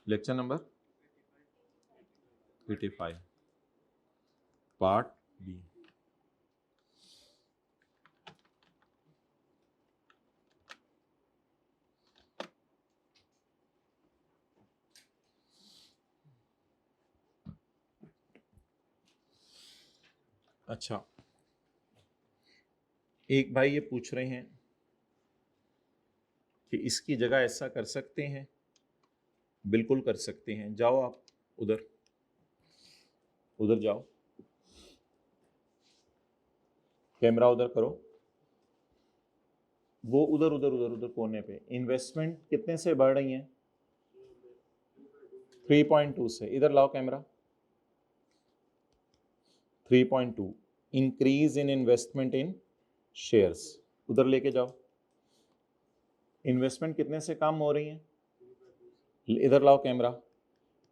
Lecture number 85 part B. अच्छा, एक भाई ये पूछ रहे हैं कि इसकी जगह ऐसा कर सकते हैं। बिल्कुल कर सकते हैं। जाओ आप उधर उधर जाओ, कैमरा उधर करो, वो उधर उधर उधर उधर कोने पे। इन्वेस्टमेंट कितने से बढ़ रही हैं? 3.2 से। इधर लाओ camera. 3.2 increase in investment in shares, उधर लेके जाओ। इन्वेस्टमेंट कितने से कम हो रही है? इधर लाओ camera.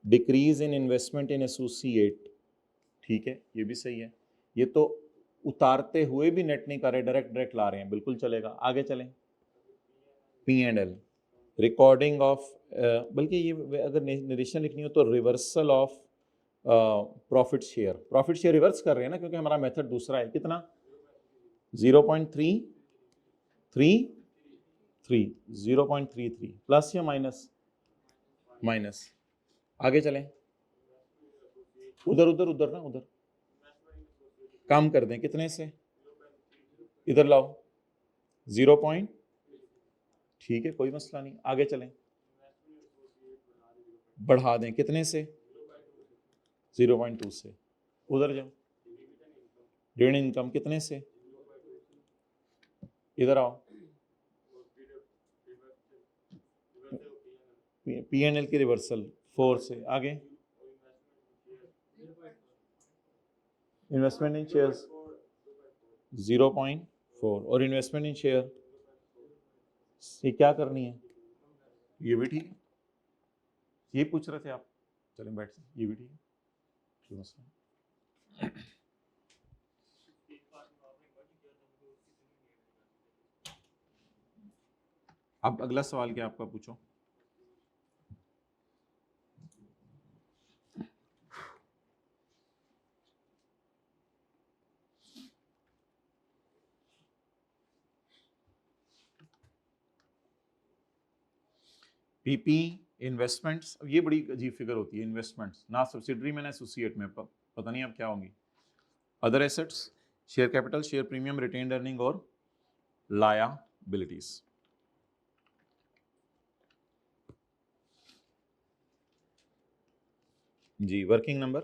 Decrease in investment in associate, ठीक है, ये भी सही है। ये तो उतारते हुए भी नेट नहीं कर रहे, डायरेक्ट डायरेक्ट ला रहे हैं, बिल्कुल चलेगा। आगे चलें। P&L, रिकॉर्डिंग ऑफ, बल्कि ये अगर निरीक्षण लिखनी हो तो reversal of profit share. Profit share reverse कर रहे हैं ना, क्योंकि हमारा मेथड दूसरा है। कितना? 0.333, 0.33 प्लस या माइनस? माइनस। आगे चलें। उधर उधर उधर ना, उधर काम कर दें। कितने से? इधर लाओ। 0. ठीक है, कोई मसला नहीं। आगे चलें। बढ़ा दें। कितने से? 0.2 से। उधर जाओ। ऋण इनकम कितने से? इधर आओ। P&L की रिवर्सल 4 से। आगे इन्वेस्टमेंट इन शेयर्स 0.4 और इन्वेस्टमेंट इन शेयर ये क्या करनी है? ये भी ठीक है। ये पूछ रहे थे आप। चलें बैठ, ये भी ठीक है, कोई मसला नहीं। अब अगला सवाल क्या आपका? पूछो। पीपी इन्वेस्टमेंट्स, ये बड़ी अजीब फिगर होती है। इन्वेस्टमेंट्स ना सब्सिडरी में ना एसोसिएट में, पता नहीं अब क्या होंगी। Other assets, share capital, share premium, retained earning और लायबिलिटीज। जी, वर्किंग नंबर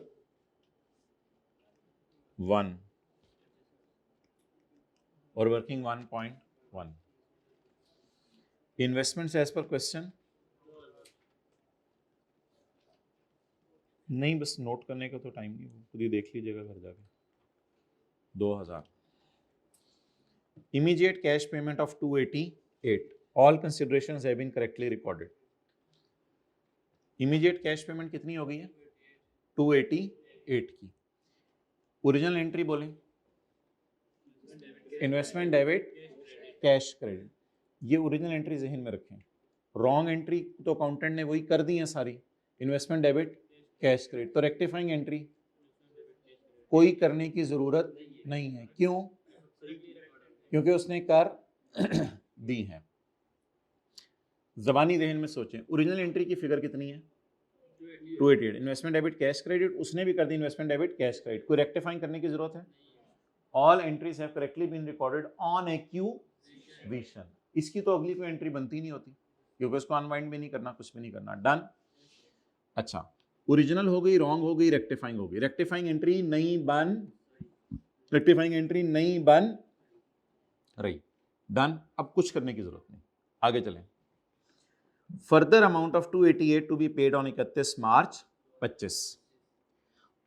1 और working 1.1। Investments as per question नहीं, बस नोट करने का तो टाइम नहीं, खुद ही देख लीजिएगा घर जाके। 2000। Immediate cash payment of 288, all considerations have been correctly recorded. Immediate cash payment कितनी हो गई है? 288 की। ओरिजिनल एंट्री बोले? Investment debit cash credit. ये ओरिजिनल एंट्री जहन में रखें। रॉन्ग एंट्री तो अकाउंटेंट ने वही कर दी है सारी, इन्वेस्टमेंट डेबिट कैश क्रेडिट। तो रेक्टिफाइंग एंट्री कोई करने की जरूरत नहीं है। क्यों? क्योंकि उसने कर दी है। जबानी जहन में सोचें, ओरिजिनल एंट्री की फिगर कितनी है? 288। इन्वेस्टमेंट डेबिट कैश क्रेडिट उसने भी कर दी, इन्वेस्टमेंट डेबिट कैश क्रेडिट। कोई रेक्टिफाइंग करने की जरूरत है? All entries have correctly been recorded on acquisition. इसकी तो अगली कोई एंट्री बनती नहीं होती, क्योंकि उसको अनवाइंड भी नहीं करना, कुछ भी नहीं करना। डन। अच्छा, ओरिजिनल हो गई, रॉन्ग हो गई, रेक्टिफाइंग हो गई। रेक्टिफाइंग एंट्री नहीं बन रही। डन। अब कुछ करने की जरूरत नहीं। आगे चलें। Further amount of 288 to be paid on 31 March 25।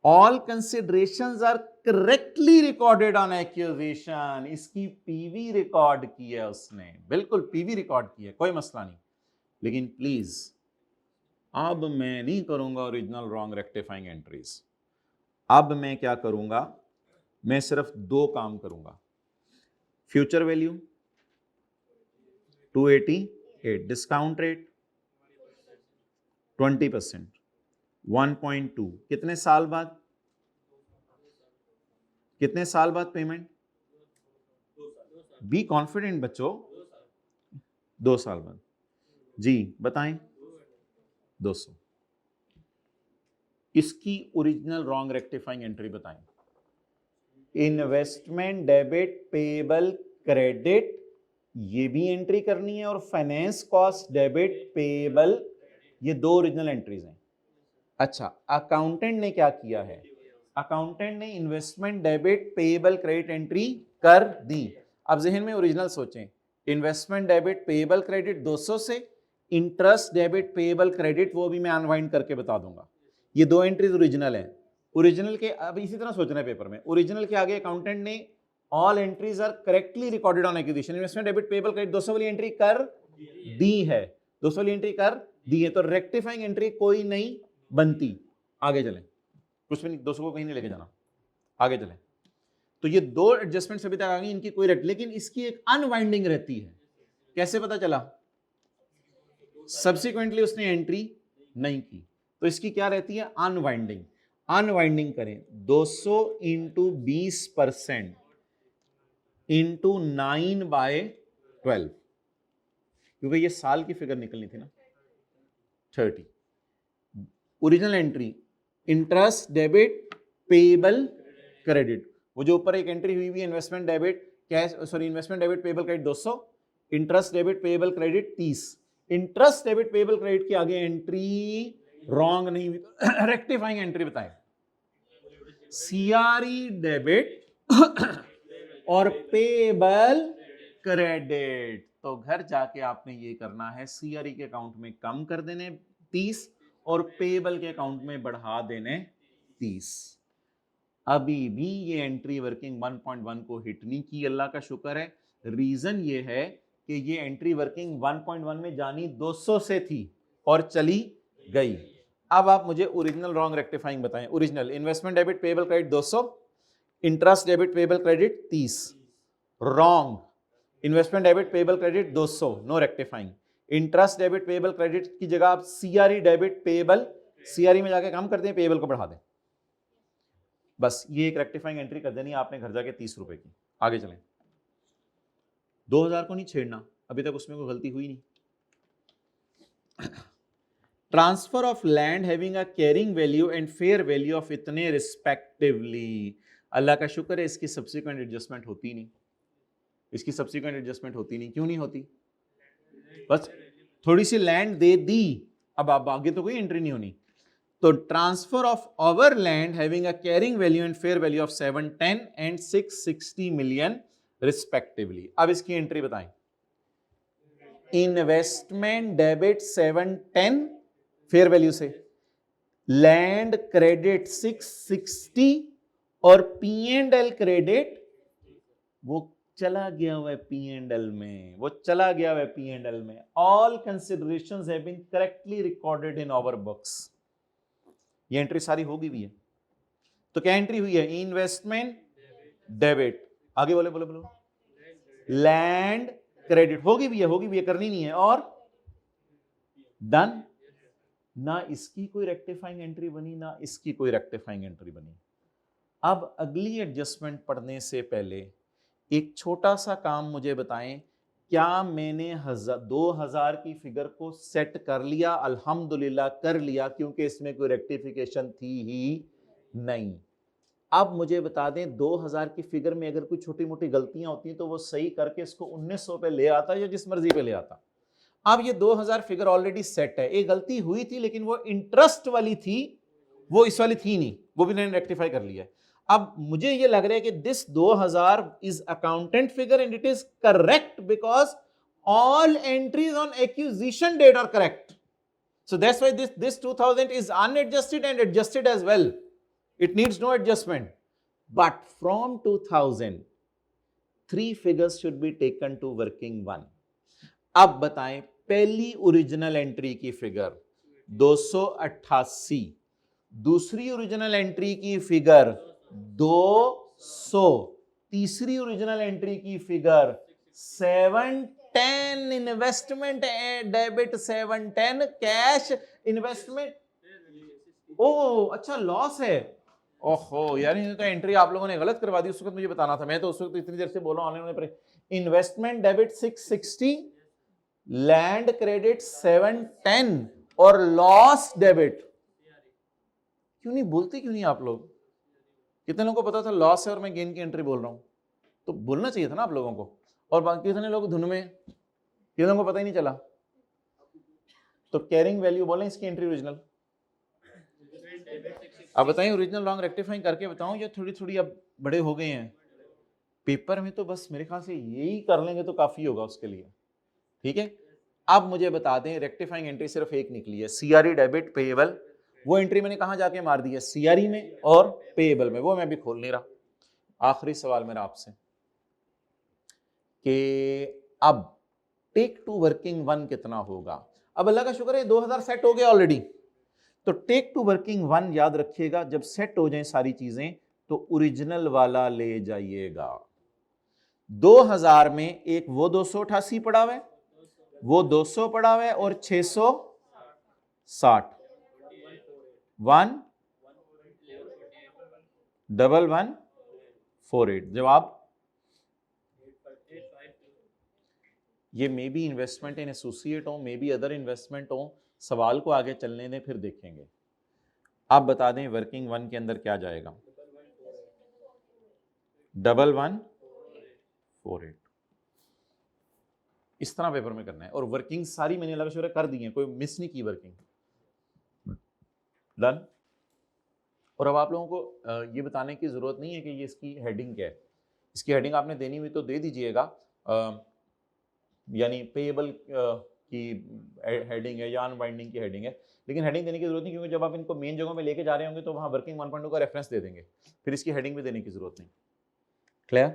All considerations are correctly recorded on acquisition. इसकी पीवी रिकॉर्ड की है उसने, बिल्कुल पीवी रिकॉर्ड की है, कोई मसला नहीं। लेकिन प्लीज अब मैं नहीं करूंगा ओरिजिनल रॉन्ग रेक्टिफाइंग एंट्रीज। अब मैं क्या करूंगा? मैं सिर्फ 2 काम करूंगा। फ्यूचर वैल्यू 288, डिस्काउंट रेट 20%, 1.2 कितने साल बाद, कितने साल बाद पेमेंट? बी कॉन्फिडेंट बच्चों, 2 साल बाद। जी बताएं। 200। इसकी ओरिजिनल रॉन्ग रेक्टिफाइंग एंट्री बताएं। इन्वेस्टमेंट डेबिट पेएबल क्रेडिट, ये भी एंट्री करनी है, और फाइनेंस कॉस्ट डेबिट पेएबल, ये 2 ओरिजिनल एंट्रीज हैं। अच्छा, अकाउंटेंट ने क्या किया है? अकाउंटेंट ने investment debit payable credit entry कर दी। अब जहन में ओरिजिनल सोचें, इन्वेस्टमेंट डेबिट पेएबल क्रेडिट 200 से, इंटरेस्ट डेबिट पेएबल क्रेडिट वो भी मैं अनवाइंड करके बता दूंगा। ये 2 एंट्रीज ओरिजिनल हैं। ओरिजिनल के, अब इसी तरह सोचना है पेपर में, ओरिजिनल के आगे अकाउंटेंट ने all entries are correctly recorded on acquisition, investment debit payable credit 200 वाली एंट्री कर दी है, 200 वाली एंट्री कर दी है, तो रेक्टिफाइंग एंट्री कोई नहीं बनती। आगे चलें, कुछ भी नहीं, 200 को कहीं नहीं लेके जाना, आगे चलें। तो ये 2 एडजस्टमेंट्स अभी तक आ गई, इनकी कोई लेकिन इसकी एक अनवाइंडिंग रहती है। कैसे पता चला? सब्सिक्वेंटली उसने एंट्री नहीं की, तो इसकी क्या रहती है? अनवाइंडिंग। अनवाइंडिंग करें, 200 इंटू 20% इंटू 9/12, क्योंकि ये साल की फिगर निकलनी थी ना, 30। Original entry interest debit payable credit, वो जो ऊपर एक एंट्री हुई है investment debit cash, sorry investment debit payable credit 200, interest debit payable credit 30। Interest debit payable credit के आगे एंट्री रॉन्ग नहीं हुई, रेक्टिफाइंग एंट्री बताएं। सीआरई डेबिट और पेएबल क्रेडिट, तो घर जाके आपने ये करना है, सीआरई के अकाउंट में कम कर देने 30 और पेएबल के अकाउंट में बढ़ा देने 30। अभी भी ये एंट्री वर्किंग 1.1 को हिट नहीं की, अल्लाह का शुक्र है। रीजन ये है कि ये एंट्री वर्किंग 1.1 में जानी 200 से थी और चली गई। अब आप मुझे ओरिजिनल रॉन्ग रेक्टिफाइंग बताएं। Original investment debit payable credit 200, interest debit payable credit 30। Wrong, investment debit payable credit 200, no rectifying. Interest debit payable credit की जगह आप सीआरई डेबिट पेएबल, सीआरई में जाके कम कर दें, पेएबल को बढ़ा दें, बस ये एक रेक्टिफाइंग एंट्री कर देनी आपने घर जाके 30 रुपए की। आगे चलें, 2000 को नहीं छेड़ना, अभी तक उसमें कोई गलती हुई नहीं। Transfer of land having a carrying value and fair value of इतने रिस्पेक्टिवली, अल्लाह का शुक्र है इसकी सब्सिक्वेंट एडजस्टमेंट होती नहीं, इसकी सब्सिक्वेंट एडजस्टमेंट होती नहीं। क्यों नहीं होती? बस थोड़ी सी लैंड दे दी, अब आगे तो कोई एंट्री नहीं होनी। तो transfer of our land having a carrying value and fair value of 710 and 660 million respectively. अब इसकी एंट्री बताएं। इन्वेस्टमेंट डेबिट 710 फेयर वैल्यू से, लैंड क्रेडिट 660 और P&L क्रेडिट वो चला गया हुआ है P&L में, वो चला गया हुआ है P&L में। All considerations have been correctly recorded in our books. ये एंट्री सारी होगी भी है। तो क्या एंट्री हुई है? इन्वेस्टमेंट डेबिट, आगे बोले बोले बोलो, लैंड क्रेडिट होगी भी है, होगी भी है, करनी नहीं है, और डन। ना इसकी कोई रेक्टिफाइंग एंट्री बनी, ना इसकी कोई रेक्टिफाइंग एंट्री बनी। अब अगली एडजस्टमेंट पढ़ने से पहले एक छोटा सा काम मुझे बताएं, क्या मैंने 2000 की फिगर को सेट कर लिया? अल्हम्दुलिल्लाह कर लिया, क्योंकि इसमें कोई रेक्टिफिकेशन थी ही नहीं। अब मुझे बता दें, 2000 की फिगर में अगर कोई छोटी मोटी गलतियां होती हैं तो वो सही करके इसको 1900 पे ले आता या जिस मर्जी पे ले आता। अब ये 2000 फिगर ऑलरेडी सेट है, एक गलती हुई थी लेकिन वो इंटरेस्ट वाली थी, वो इस वाली थी नहीं, वो भी मैंने रेक्टिफाई कर लिया है। अब मुझे ये लग रहा है कि this 2000 is accountant figure and it is correct because all entries on acquisition date are correct, so that's why this 2000 is unadjusted and adjusted as well, it needs no adjustment. But from 2000 3 figures should be taken to working one. अब बताएं, पहली original entry की figure 288, दूसरी original entry की figure 200, तीसरी original entry की figure 10 investment debit 710 cash investment, ओ अच्छा लॉस है, ओहो यार ये तो एंट्री आप लोगों ने गलत करवा दी, उस वक्त मुझे बताना था, मैं तो उस वक्त इतनी देर से बोल रहा हूं आने पर। इन्वेस्टमेंट डेबिट 660, लैंड क्रेडिट 710 और लॉस डेबिट, क्यों नहीं बोलते, क्यों नहीं आप लोग? कितने लोगों को पता था लॉस है और मैं गेन की एंट्री बोल रहा हूं? तो बोलना चाहिए था ना आप लोगों को। और बाकी कितने लोग धुन में, कितने लोगों को पता ही नहीं चला? तो कैरिंग वैल्यू बोलें इसकी एंट्री ओरिजिनल। अब बताइए ओरिजिनल लॉन्ग रेक्टिफाइंग करके बताऊं या थोड़ी थोड़ी अब बड़े हो गए हैं पेपर में, तो बस मेरे ख्याल से यही कर लेंगे तो काफी होगा उसके लिए। ठीक है, अब मुझे बता दें रेक्टिफाइंग एंट्री सिर्फ एक निकली है, सीआरई डेबिट पेएबल, वो एंट्री मैंने कहां जाके मार दी है? सीआरई में और पेएबल में, वो मैं भी खोल नहीं रहा। आखिरी सवाल मेरा आपसे कि अब टेक टू वर्किंग 1 कितना होगा? अब अल्लाह का शुक्र है 2000 सेट हो गया ऑलरेडी, तो टेक टू वर्किंग 1 याद रखिएगा, जब सेट हो जाए सारी चीजें तो ओरिजिनल वाला ले जाइएगा। 2000 में एक वो 288 पड़ा हुआ है, वो 200 पड़ा हुआ है और 660, 11148। जवाब ये may be investment in associate हो, मे बी अदर इन्वेस्टमेंट हो, सवाल को आगे चलने दें फिर देखेंगे। आप बता दें वर्किंग 1 के अंदर क्या जाएगा? 1148। इस तरह पेपर में करना है, और वर्किंग सारी मैंने लगा शुरू कर दी है, कोई मिस नहीं की वर्किंग। डन। और अब आप लोगों को ये बताने की जरूरत नहीं है कि ये इसकी हेडिंग क्या है, इसकी हेडिंग आपने देनी हुई तो दे दीजिएगा, यानी पेएबल की हेडिंग है या अनवाइंडिंग की हेडिंग है, लेकिन हेडिंग देने की जरूरत नहीं, क्योंकि जब आप इनको मेन जगहों में लेके जा रहे होंगे तो वहां वर्किंग 1.2 का रेफरेंस दे देंगे, फिर इसकी हेडिंग भी देने की जरूरत नहीं। क्लियर?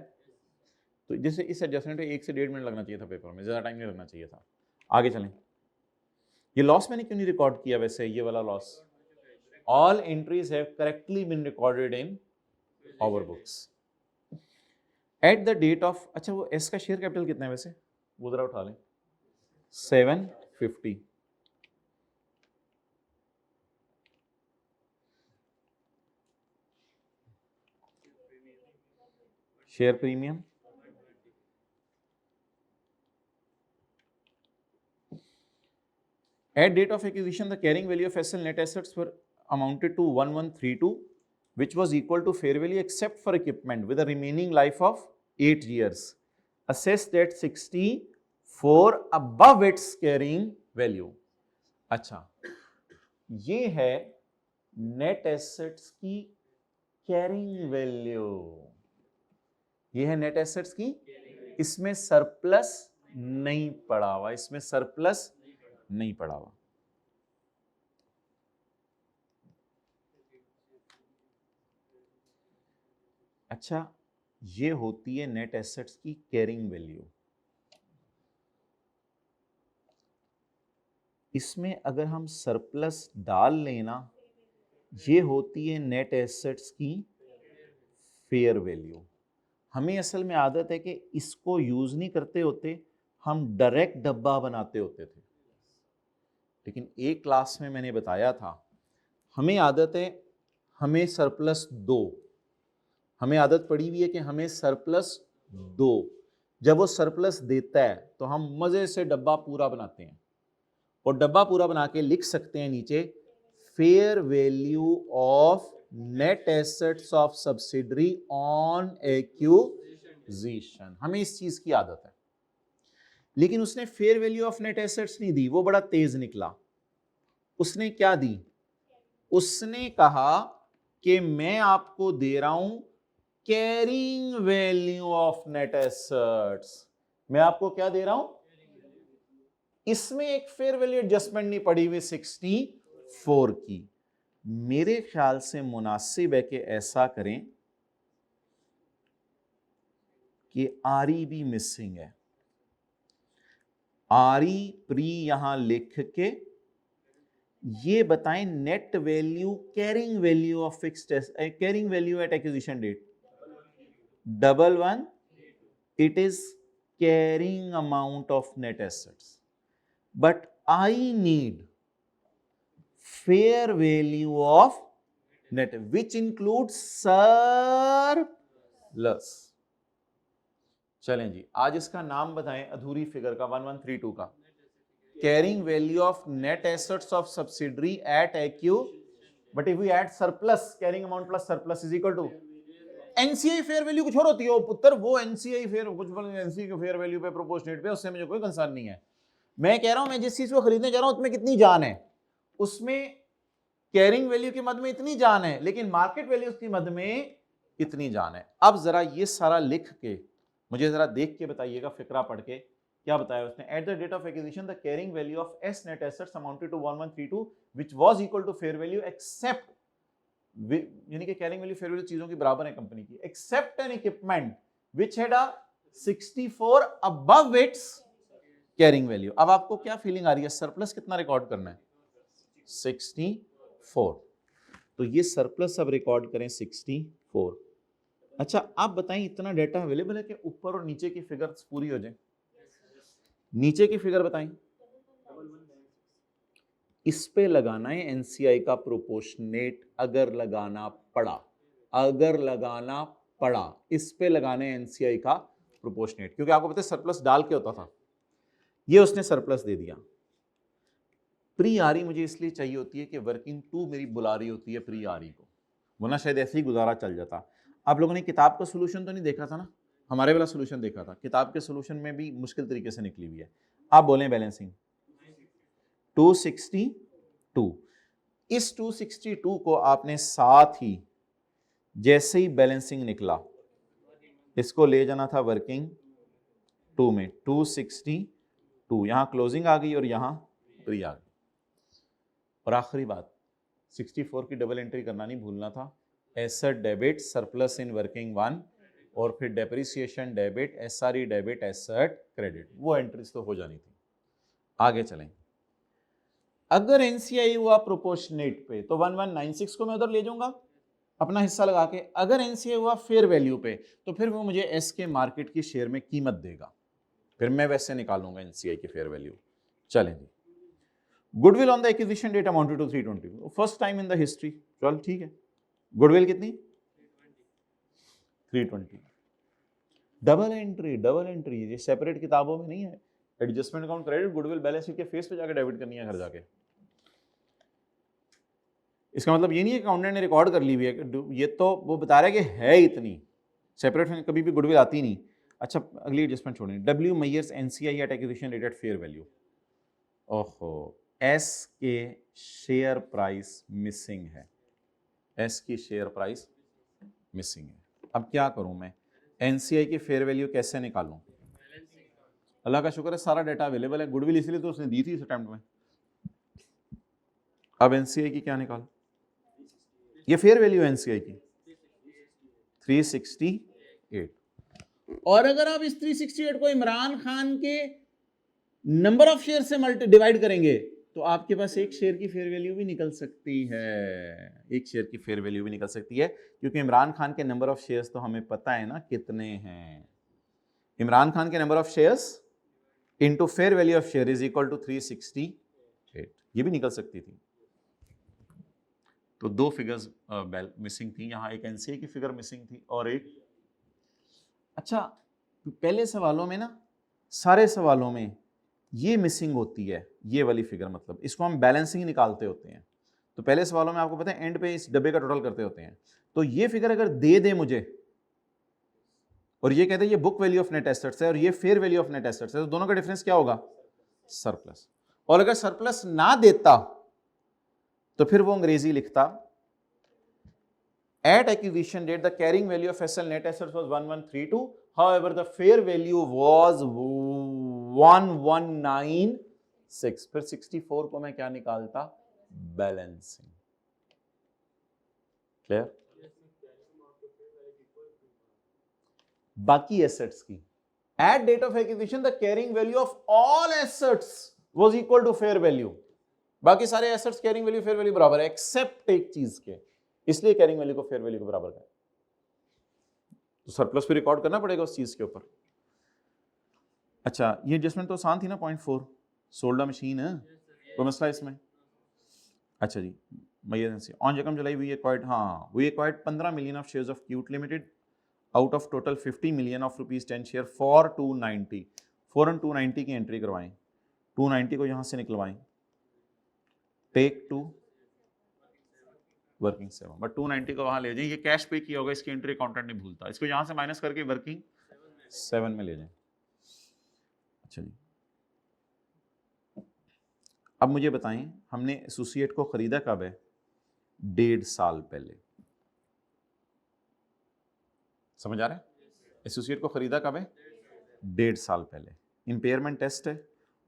तो जैसे इस एडजस्टमेंट में 1 से 1.5 मिनट लगना चाहिए था पेपर में, ज्यादा टाइम नहीं लगना चाहिए था। आगे चलें। ये लॉस मैंने क्यों नहीं रिकॉर्ड किया वैसे, ये वाला loss? All entries have correctly been recorded in our books at the date of, अच्छा वो एस का शेयर कैपिटल कितना है वैसे, वो जरा उठा लें, 750। Share premium at date of acquisition the carrying value of SL net assets were amounted to 1132, which was equal to fair value except for equipment with a remaining life of 8 years, assessed at 64 above its carrying value। अच्छा ये है net assets की carrying value, ये है net assets की, इसमें surplus नहीं पड़ा हुआ, इसमें सरप्लस नहीं पड़ा हुआ। अच्छा ये होती है नेट एसेट्स की कैरिंग वैल्यू, इसमें अगर हम सरप्लस डाल लेना, ये होती है नेट एसेट्स की फेयर वैल्यू। हमें असल में आदत है कि इसको यूज नहीं करते होते, हम डायरेक्ट डब्बा बनाते होते थे, लेकिन एक क्लास में मैंने बताया था हमें आदत है, हमें सरप्लस दो, हमें आदत पड़ी हुई है कि हमें सरप्लस दो, जब वो सरप्लस देता है तो हम मजे से डब्बा पूरा बनाते हैं, और डब्बा पूरा बना के लिख सकते हैं नीचे fair value of net assets of subsidiary on acquisition. हमें इस चीज की आदत है, लेकिन उसने fair value of net assets नहीं दी, वो बड़ा तेज निकला। उसने क्या दी? उसने कहा कि मैं आपको दे रहा हूं carrying value of net assets, मैं आपको क्या दे रहा हूं? इसमें एक फेयर वैल्यू एडजस्टमेंट नहीं पड़ी हुई 64 की। मेरे ख्याल से मुनासिब है कि ऐसा करें कि आरई भी मिसिंग है, आरई प्री यहां लिख के ये बताएं net value carrying value of fixed carrying value at acquisition date 11, it is carrying amount of net assets, but I need fair value of net which include surplus. चलें जी, आज इसका नाम बताएं अधूरी फिगर का 1132 का। Carrying value of net assets of subsidiary at एक्यू, but if we add surplus, carrying amount plus surplus is equal to NCI fair value कुछ और होती है पुत्र, वो एनसीआई फेयर कुछ एनसीआई के फेयर वैल्यू पे प्रोपोर्शनेट पे, उससे मुझे कोई कंसर्न नहीं है। मैं कह रहा हूं मैं जिस चीज को खरीदने जा रहा हूं उसमें कितनी जान है, उसमें कैरिंग वैल्यू की मद में इतनी जान है, लेकिन मार्केट वैल्यू की मद में इतनी जान है। अब जरा ये सारा लिख के मुझे जरा देख के बताइएगा, फिक्रा पढ़ के क्या बताया उसने। At the date of acquisition the carrying value of S net assets amounted to 1132 which was equal to fair value except, यानी कि कैरिंग वैल्यू फेयर वैल्यू चीजों की बराबर है कंपनी की, except an equipment which had a 64 above its carrying value. अब आपको क्या फीलिंग आ रही है, सरप्लस कितना रिकॉर्ड करना है? 64। तो ये सरप्लस अब रिकॉर्ड करें 64। अच्छा आप बताएं इतना डाटा अवेलेबल है कि ऊपर और नीचे की फिगर्स पूरी हो जाए? नीचे की फिगर बताएं। इस पे लगाना है एनसीआई का प्रोपोर्शनेट, अगर लगाना पड़ा, अगर लगाना पड़ा इस पे लगाने एनसीआई का प्रोपोर्शनेट, क्योंकि आपको पता है सरप्लस डाल के होता था, ये उसने सरप्लस दे दिया। प्री आरी मुझे इसलिए चाहिए होती है कि वर्किंग टू मेरी बुला रही होती है प्री आरी को, वरना शायद ऐसे ही गुजारा चल जाता। आप लोगों ने किताब का सोल्यूशन तो नहीं देखा था ना, हमारे वाला सोल्यूशन देखा था, किताब के सोल्यूशन में भी मुश्किल तरीके से निकली हुई है। आप बोलें बैलेंसिंग 262, इस 262 को आपने साथ ही जैसे ही बैलेंसिंग निकला इसको ले जाना था वर्किंग टू में, 262 यहां क्लोजिंग आ गई और यहां प्री आ गई। और आखिरी बात 64 की डबल एंट्री करना नहीं भूलना था, asset debit surplus in working 1 और फिर depreciation debit SRE debit asset credit, वो एंट्रीज तो हो जानी थी। आगे चलें, अगर एनसीआई हुआ प्रोपोर्शनेट पे तो 1196 को मैं उधर ले जाऊंगा अपना हिस्सा लगा के, अगर एनसीआई हुआ फेयर वैल्यू पे तो फिर वो मुझे एस के मार्केट की शेयर में कीमत देगा, फिर मैं वैसे निकालूंगा एनसीआई की फेयर वैल्यू। चलें जी, goodwill on the acquisition date amounted to 320, first time in the history. चल ठीक है, गुडविल कितनी? 320। डबल एंट्री ये सेपरेट किताबों में नहीं है, adjustment account credit goodwill balance sheet के फेस पे जाकर डेबिट करनी है घर जाके। इसका मतलब ये नहीं है अकाउंटेंट ने रिकॉर्ड कर ली हुई है, ये तो वो बता रहा है कि है इतनी, सेपरेट में कभी भी गुडविल आती नहीं। अच्छा अगली एडजस्टमेंट छोड़ें, W Myers NCI at acquisition rate at fair value. ओहो, एस के शेयर प्राइस मिसिंग है, एस की शेयर प्राइस मिसिंग है। अब क्या करूं मैं, एनसीआई की फेयर वैल्यू कैसे निकालूं? अल्लाह का शुक्र है सारा डाटा अवेलेबल है, गुडविल इसलिए तो उसने दी थी इस अटेम्प्ट में। अब एनसीआई की क्या निकाल, ये फेयर वैल्यू है एनसीआई की 368, और अगर आप इस 368 को इमरान खान के नंबर ऑफ शेयर से डिवाइड करेंगे तो आपके पास एक शेयर की फेयर वैल्यू भी निकल सकती है, एक शेयर की फेयर वैल्यू भी निकल सकती है, क्योंकि इमरान खान के नंबर ऑफ शेयर्स तो हमें पता है ना कितने हैं। इमरान खान के number of shares into fair value of share is equal to 368, ये भी निकल सकती थी। तो दो फिगर्स मिसिंग थी यहाँ, एक एनसीआई की फिगर मिसिंग थी और एक, अच्छा पहले सवालों में ना, सारे सवालों में ये मिसिंग होती है, ये वाली फिगर, मतलब इसको हम बैलेंसिंग निकालते होते हैं। तो पहले सवालों में आपको पता है एंड पे इस डब्बे का टोटल करते होते हैं, तो ये फिगर अगर दे दे मुझे और ये कहते हैं ये book value of net assets है और ये fair value of net assets है, तो दोनों का डिफरेंस क्या होगा? सरप्लस। और अगर सरप्लस ना देता तो फिर वो अंग्रेजी लिखता, at acquisition date the carrying value of SL net assets was 1132, however the fair value was 1196, फिर 64 को मैं क्या निकालता? बैलेंसिंग। क्लियर? बाकी एसेट्स की at date of acquisition the carrying value of all assets was equal to fair value, बाकी सारे assets carrying value fair value बराबर है एक्सेप्ट एक चीज के, इसलिए कैरिंग वैल्यू को फेयर वैल्यू के बराबर करें, तो सरप्लस भी रिकॉर्ड करना पड़ेगा उस चीज के ऊपर। अच्छा ये एडजस्टमेंट तो आसान थी ना, 0.4 सोल्डा मशीन है, कोई मसला इसमें? अच्छा जी, ऑन जकम जुलाई वी एक्वायर्ड, हाँ we acquired 15 million of shares of cute limited out of total 50 million of rupees 10 share for 290। फॉरन 290 की एंट्री करवाएं, 290 को यहाँ से निकलवाएं, टेक टू वर्किंग 7, बट 290 को वहाँ ले जाएं, ये कैश पे किया होगा, इसकी एंट्री अकाउंटेंट नहीं भूलता, इसको यहाँ से माइनस करके वर्किंग 7 में ले जाएं। अच्छा जी, अब मुझे बताएं हमने एसोसिएट को खरीदा कब है? 1.5 साल पहले। समझ आ रहा है? एसोसिएट को खरीदा कब है? 1.5 साल पहले। इम्पेयरमेंट टेस्ट है,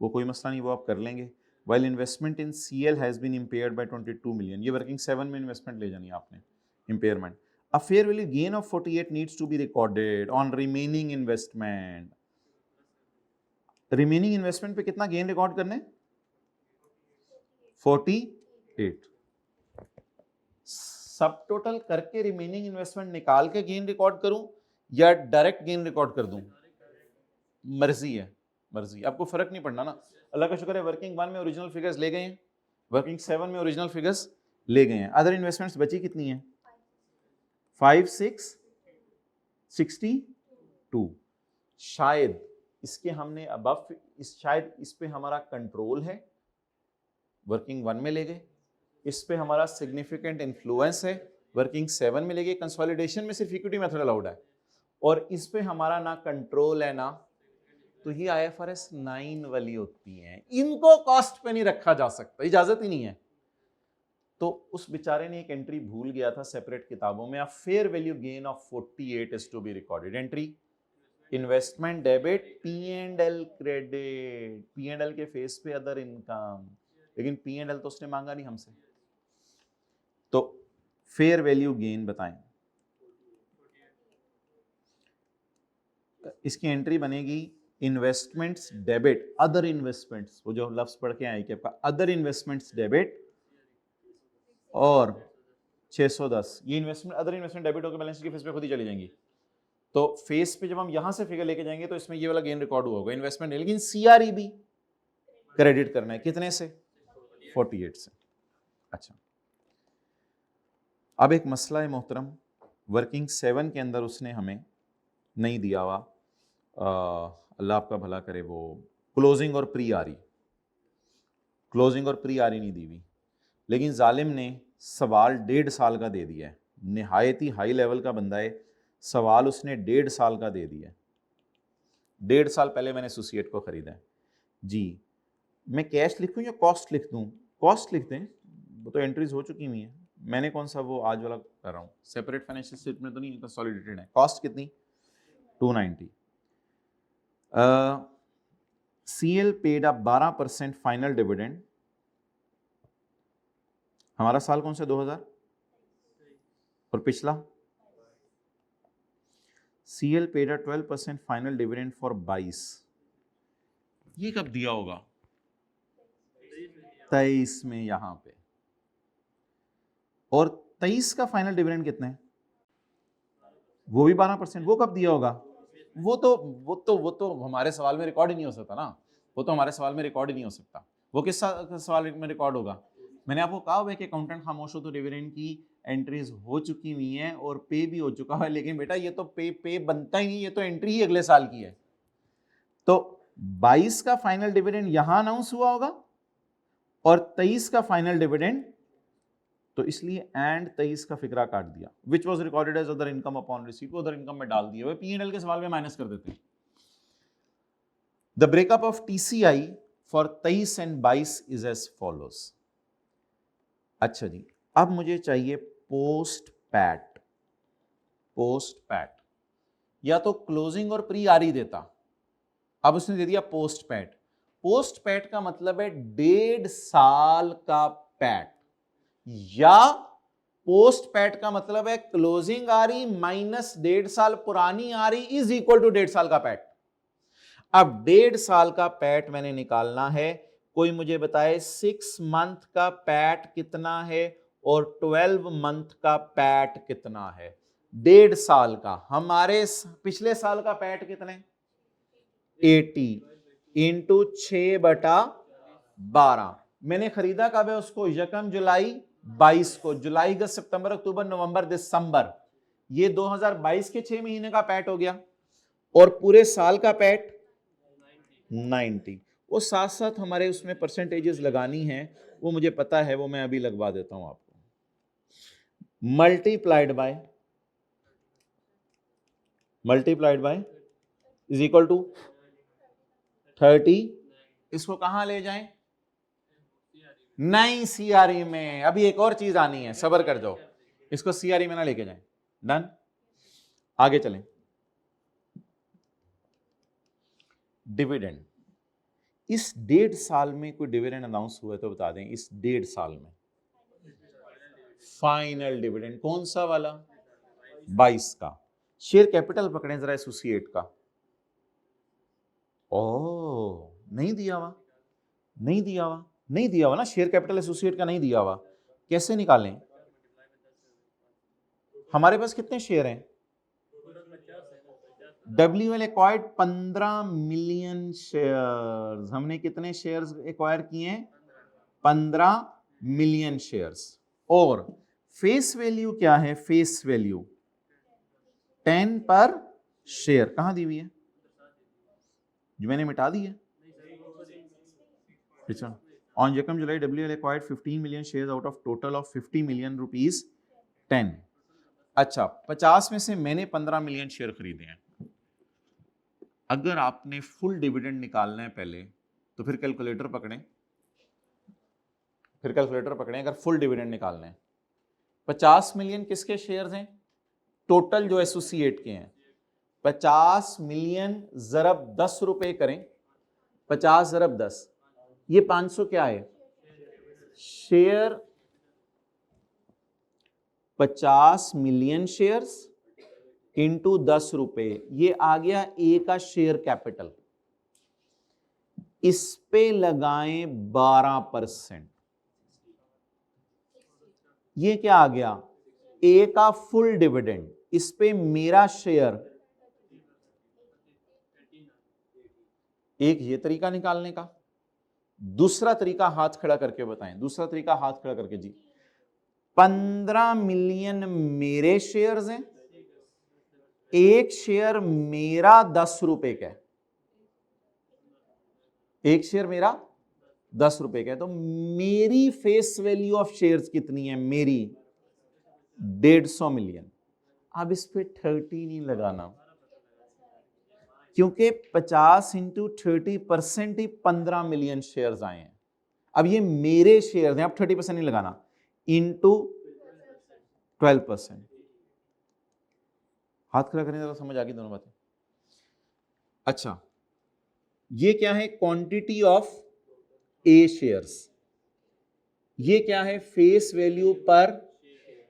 वो कोई मसला नहीं, वो आप कर लेंगे। While investment in CL has been impaired by 22 million, ये वर्किंग 7 में इन्वेस्टमेंट ले जानी है आपने, impairment. A fair value gain of 48 needs to be recorded on remaining investment. Remaining investment पे कितना गेन रिकॉर्ड करने? 48। सब टोटल करके रिमेनिंग इन्वेस्टमेंट निकाल के गेन रिकॉर्ड करूं या डायरेक्ट गेन रिकॉर्ड कर दूं? मर्जी है, मर्जी, आपको फर्क नहीं पड़ना ना। अल्लाह का शुक्र है वर्किंग 1 में ओरिजिनल फिगर्स ले गए हैं, वर्किंग 7 में ओरिजिनल फिगर्स ले गए हैं। अदर इन्वेस्टमेंट्स बची कितनी है? 5 6 62। शायद इसके हमने अबव शायद इस पे हमारा कंट्रोल है, वर्किंग 1 में ले गए, इस पे हमारा सिग्निफिकेंट इन्फ्लुएंस है, वर्किंग 7 में ले गए। कंसोलिडेशन में सिर्फ इक्विटी मेथड अलाउड है, और इस पे हमारा ना कंट्रोल है ना, तो ये IFRS 9 वाली होती हैं, इनको कॉस्ट पे नहीं रखा जा सकता, इजाजत ही नहीं है। तो उस बेचारे ने एक एंट्री भूल गया था सेपरेट किताबों में, a fair value gain of 48 is to be recorded. Entry investment debit P&L credit, P&L के फेस पे अदर इनकम, लेकिन P&L तो उसने मांगा नहीं हमसे, तो फेयर वैल्यू गेन बताएं। इसकी एंट्री बनेगी इन्वेस्टमेंट्स डेबिट अदर इन्वेस्टमेंट्स, वो जो लफ्ज पढ़ के आए कि आपका अदर इन्वेस्टमेंट्स डेबिट और 610, ये इन्वेस्टमेंट अदर इन्वेस्टमेंट डेबिट होकर बैलेंस शीट के फेस पे खुद ही चली जाएंगी। तो फेस पे जब हम यहां से फिगर लेके जाएंगे तो इसमें ये वाला गेन रिकॉर्ड हुआ होगा इन्वेस्टमेंट, लेकिन CRE भी क्रेडिट करना है, कितने से? 48 से। अच्छा, अब एक मसला है मोहतरम, वर्किंग 7 के अंदर उसने हमें नहीं दिया हुआ, अल्लाह आपका भला करे, वो क्लोजिंग और प्री आरी, क्लोजिंग और प्री आरी नहीं दी हुई, लेकिन जालिम ने सवाल 1.5 साल का दे दिया है, निहायत ही हाई लेवल का बंदा है, सवाल उसने 1.5 साल का दे दिया है। 1.5 साल पहले मैंने एसोसिएट को खरीदा है जी। मैं कैश लिखूं या कॉस्ट लिख दूं? कॉस्ट लिख दें, वो तो एंट्रीज हो चुकी हुई हैं, मैंने कौन सा वो आज वाला कर रहा हूँ, सेपरेट फाइनेंशियल स्टेटमेंट तो नहीं, कंसोलिडेटेड है। कॉस्ट कितनी? 290। CL paid a 12% final dividend, हमारा साल कौन सा? 2000, और पिछला? CL paid a 12% final dividend for 22, ये कब दिया होगा? 23 में यहां पे, और 23 का फाइनल डिविडेंड कितने हैं? वो भी 12%, वो कब दिया होगा? वो तो हमारे सवाल में रिकॉर्ड ही नहीं हो सकता ना, वो तो हमारे सवाल में रिकॉर्ड ही नहीं हो सकता। वो किस सवाल में रिकॉर्ड होगा? मैंने आपको कहा हुआ है कि अकाउंटेंट खामोश हो तो डिविडेंड की एंट्रीज हो चुकी हुई हैं और पे भी हो चुका है, लेकिन बेटा ये तो पे बनता ही नहीं, ये तो एंट्री ही अगले साल की है। तो 22 का फाइनल डिविडेंड यहां अनाउंस हुआ होगा और 23 का फाइनल डिविडेंड, तो इसलिए एंड 23 का फिक्रा काट दिया, which was recorded as other income upon receipt, other income में डाल दिया। P&L के सवाल में माइनस कर देते हैं। The breakup of TCI for 23 and 22 is as follows. अच्छा जी, अब मुझे चाहिए पोस्ट पैट। पोस्ट पैट या तो क्लोजिंग और प्री आरी देता, अब उसने दे दिया पोस्ट पैट। पोस्ट पैट का मतलब है 1.5 साल का पैट, या पोस्ट पैट का मतलब है क्लोजिंग आरी माइनस 1.5 साल पुरानी आरी इज इक्वल टू 1.5 साल का पैट। अब 1.5 साल का पैट मैंने निकालना है, कोई मुझे बताए 6 मंथ का पैट कितना है और 12 मंथ का पैट कितना है? 1.5 साल का। हमारे पिछले साल का पैट कितने? 80 इंटू 6/12। मैंने खरीदा कब है उसको? यकम जुलाई 22 को। जुलाई, अगस्त, सितंबर, अक्टूबर, नवंबर, दिसंबर, ये 2022 के 6 महीने का पैट हो गया। और पूरे साल का पैट 90। वो साथ साथ हमारे उसमें परसेंटेजेस लगानी है, वो मुझे पता है, वो मैं अभी लगवा देता हूं आपको। Multiplied by is equal to 30। इसको कहां ले जाएं? नहीं, सीआरई में। अभी एक और चीज आनी है, सब्र कर जाओ, इसको सीआरई में ना लेके जाएं। डन, आगे चलें। डिविडेंड, इस 1.5 साल में कोई डिविडेंड अनाउंस हुआ है तो बता दें। इस 1.5 साल में फाइनल डिविडेंड कौन सा वाला? 22 का। शेयर कैपिटल पकड़ें जरा एसोसिएट का। ओ, नहीं दिया हुआ ना, शेयर कैपिटल एसोसिएट का नहीं दिया हुआ। कैसे निकालें? हमारे पास कितने शेयर हैं? WL acquired 15 million shares. हमने कितने शेयर्स एक्वायर किए हैं? 15 मिलियन शेयर्स। और फेस वैल्यू क्या है? फेस वैल्यू 10 पर शेयर। कहां दी हुई है? जो मैंने मिटा दी है। ऑन यकम जुलाई WL acquired 15 million shares out of total of 50 million rupees 10। अच्छा, 50 में से मैंने 15 मिलियन शेयर खरीदे हैं। अगर आपने फुल डिविडेंड निकालना है पहले, तो फिर कैलकुलेटर पकड़ें। अगर फुल डिविडेंड निकालना है, 50 मिलियन किसके शेयर्स हैं? टोटल जो एसोसिएट के हैं। 50 मिलियन ज़रब 10 रुपए करें। 50 ज़रब 10, ये 500 क्या है? शेयर। 50 मिलियन शेयर्स इंटू 10 रुपए, ये आ गया ए का शेयर कैपिटल। इस पे लगाएं 12%। ये क्या आ गया? ए का फुल डिविडेंड। इस पे मेरा शेयर। एक ये तरीका निकालने का। दूसरा तरीका हाथ खड़ा करके बताएं। दूसरा तरीका हाथ खड़ा करके जी। 15 मिलियन मेरे शेयर्स हैं, एक शेयर मेरा 10 रुपए का है। एक शेयर मेरा 10 रुपए का है, तो मेरी फेस वैल्यू ऑफ शेयर्स कितनी है? मेरी 150 मिलियन। अब इस पे 30 नहीं लगाना, क्योंकि 50 इंटू 30% ही 15 मिलियन शेयर्स आए हैं। अब ये मेरे शेयर्स हैं, अब 30% नहीं लगाना, इंटू 12%। हाथ खड़ा करें, जरा समझ आ गई दोनों बातें। अच्छा, ये क्या है? Quantity of A shares. ये क्या है? फेस वैल्यू पर।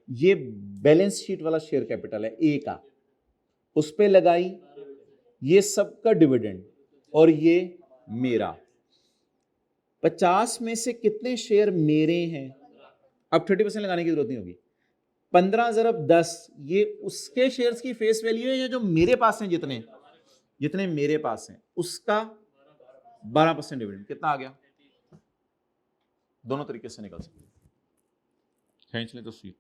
ये बैलेंस शीट वाला शेयर कैपिटल है ए का, उस पे लगाई। ये सबका डिविडेंड और ये मेरा। 50 में से कितने शेयर मेरे हैं? अब 30% लगाने की जरूरत नहीं होगी। 15 ज़रब 10, ये उसके शेयर्स की फेस वैल्यू है, ये जो मेरे पास हैं, जितने मेरे पास हैं, उसका 12% डिविडेंड। कितना आ गया? दोनों तरीके से निकल सकते हैं। खींच लें तो सी।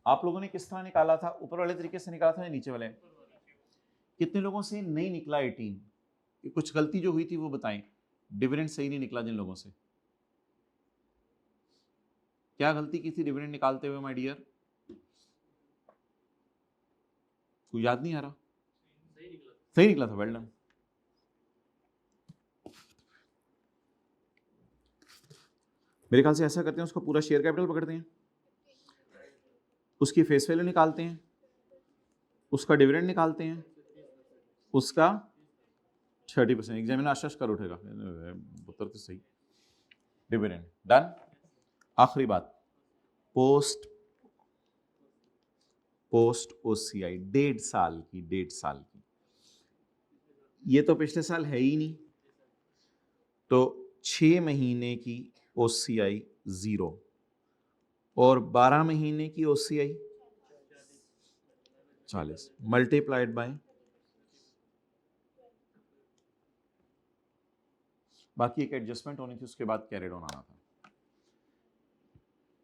आप लोगों ने किस तरह निकाला था? ऊपर वाले तरीके से निकाला था या नीचे वाले? कितने लोगों से नहीं निकला 18? कुछ गलती जो हुई थी वो बताएं। डिविडेंड सही नहीं निकला जिन लोगों से, क्या गलती की थी डिविडेंड निकालते हुए माय डियर? कोई याद नहीं आ रहा? सही निकला था, वेल डन। मेरे ख्याल से ऐसा करते हैं, उसको पूरा शेयर कैपिटल पकड़ते हैं, उसकी फेस वैल्यू निकालते हैं, उसका डिविडेंड निकालते हैं, उसका 30%। एग्जामिनर आशा कर उठेगा, उत्तर तो सही। Dividend done. आखिरी बात, पोस्ट ओसीआई 1.5 साल की। 1.5 साल की, ये तो पिछले साल है ही नहीं, तो 6 महीने की ओसीआई 0 और 12 महीने की ओसीआई 40 मल्टीप्लाइड बाय, बाकी एक एडजस्टमेंट होनी थी, उसके बाद कैरिड ऑन आना था।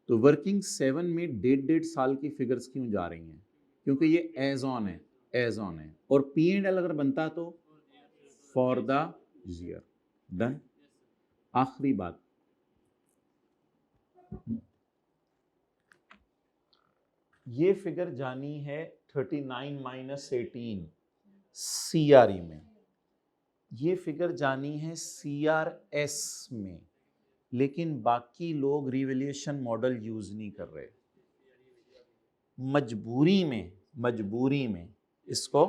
तो वर्किंग 7 में 1.5 साल की फिगर्स क्यों जा रही हैं? क्योंकि ये एज ऑन है, एज ऑन है, और पी एंड एल अगर बनता तो फॉर द ईयर। डन। आखिरी बात, ये फिगर जानी है 39 माइनस 18 सीआरई में, ये फिगर जानी है सीआरएस में, लेकिन बाकी लोग रिवैल्यूएशन मॉडल यूज नहीं कर रहे। मजबूरी में इसको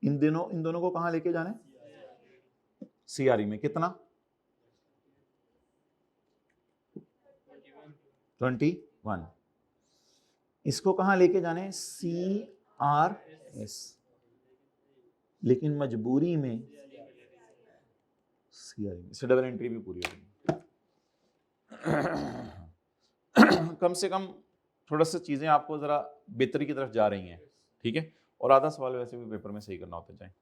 इन दोनों को कहां लेके जाना है? सीआरई में। कितना? 21। इसको कहां लेके जाने? सीआरएस, लेकिन मजबूरी में सीआरई में। डबल एंट्री भी पूरी होगी। कम से कम थोड़ा सा चीजें आपको जरा बेहतरी की तरफ जा रही हैं, ठीक है। और आधा सवाल वैसे भी पेपर में सही करना होता जाए।